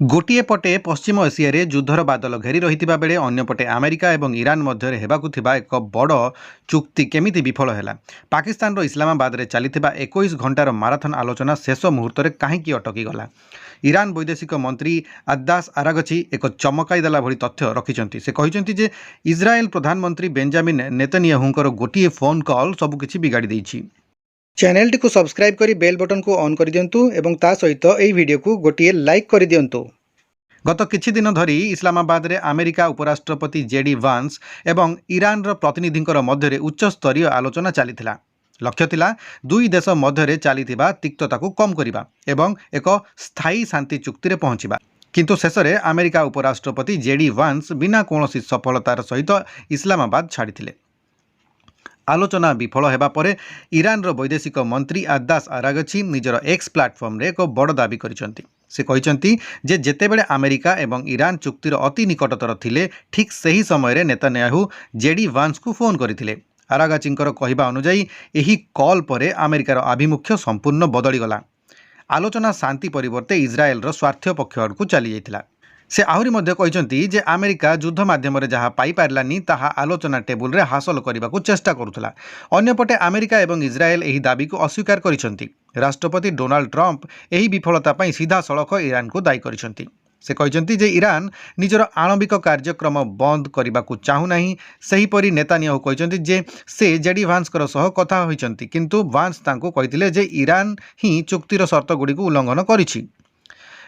गोटे पटे पश्चिम एशिया युद्धर बादल घेरी रही बेले अंपटे अमेरिका और ईरान मध्य हेबाकु एक बड़ चुक्ति केमिति विफल है। पाकिस्तान इस्लामाबाद में चली 21 घंटार माराथन आलोचना शेष मुहूर्त में कहीं अटकी गला। ईरान वैदेशिक मंत्री अब्बास आरागची एक चमकाई देला भली तथ्य रखिंट। से कहते जे इस्राएल प्रधानमंत्री बेंजामिन नेतन्याहुंकर गोटे फोन कॉल सबकिछि बिगाड़ी देइछि। चैनल टी को सब्सक्राइब करी बेल बटन को ऑन कर दियंतु एवं ता सहित एई वीडियो को गोटिए लाइक कर दियंतु। गत किछि दिन धरी इस्लामाबाद रे अमेरिका उपराष्ट्रपति जेडी वांस एवं ईरान प्रतिनिधिंकर मध्य उच्च स्तरीय आलोचना चलीथिला। लक्ष्य थिला दुई देश मध्य चलीथिबा तिक्तता को कम करिबा एवं एक स्थायी शांति चुक्ति रे पहुंचिबा। किंतु शेष में अमेरिका उपराष्ट्रपति जेडी वांस बिना कौनसी सफलतार सहित इस्लामाबाद छाड़िथिले। आलोचना विफल होगा पर ईरान वैदेशिक मंत्री अब्बास आरागची निजर एक्स प्लाटफर्म रे एक बड़ दाबी करिसेंती। से कहते जे जेतेबेले अमेरिका एवं ईरान चुक्तिर अति निकटतर थिले ठीक सही समय नेतन्याहू जेडी वांस को फोन करथिले। आरागचींकर कहवा अनुजाई एही कॉल पर अमेरिकार आभिमुख्य संपूर्ण बदलीगला। आलोचना शांति परिवर्ते इस्राएल स्वार्थ पक्ष आड़कू चली जाइथिला। से आहरी मध्य कहते जे अमेरिका युद्ध माध्यम जहाँ पाई पारलानी ताहा आलोचना टेबुल रे हासिल करने को चेष्टा करुला। अन्यपटे अमेरिका एवं इस्राएल एही दाबी को अस्वीकार करिसेंती। राष्ट्रपति डोनाल्ड ट्रंप एही विफलता पई सीधा सड़क ईरान को दायी करिसेंती। से कहते जे ईरान निजर आणविक कार्यक्रम बंद करने को चाहूनाही। सेहीपरि नेतान्याहू कहते जे से जेडी वांसकर सह कथा होइचंती, किंतु वांस तांको कहिथिले जे ईरान ही चुक्तिर शर्त गुडी को उल्लंघन करिछि।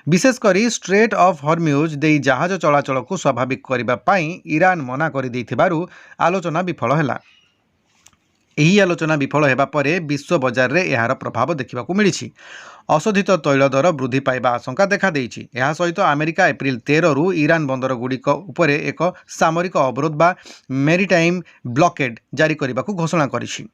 विशेषकर स्ट्रेट ऑफ हॉर्म्यूज दे जहाज चलाचल को स्वाभाविक करने ईरान मना कर देथिबारु आलोचना विफल है। यही आलोचना विफल होगा पर विश्व बजार रे यार प्रभाव देखा मिली। अशोधित तैल दर वृद्धि पाइबा आशंका देखा देइछि। यह सहित अमेरिका एप्रिल 13 रु ईरान बंदर गुड़िक उपरे एक सामरिक अवरोध बा मेरीटाइम ब्लॉकेड जारी करने को घोषणा करिछि।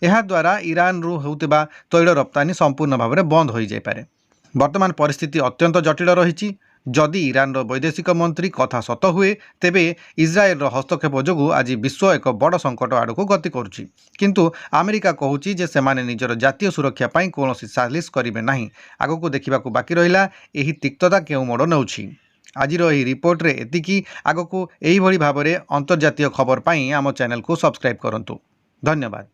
एहा द्वारा ईरान रु होउतिबा तैल रप्तानी संपूर्ण भाव में बंद हो जाय पारे। वर्तमान परिस्थिति अत्यंत जटिल रही। जदि ईरान वैदेशिक मंत्री कथा सत हुए तेबे इस्राएल हस्तक्षेप जोगु आज विश्व एक बड़ संकट आड़क गति करुछि। किंतु अमेरिका कहूछि जे सेमाने निजर जातीय सुरक्षा पाई कोनोसी सालिश करिवे नाही। आगकू देखिबाकू बाकी रहिला एही तिक्तता केउ मोड़ नेउछि। आजिर एही रिपोर्ट रे एतिकी। आगकू एही भली भाबरे अंतर्जातीय खबर पाई आम चैनल को सब्सक्राइब करंतु। धन्यवाद।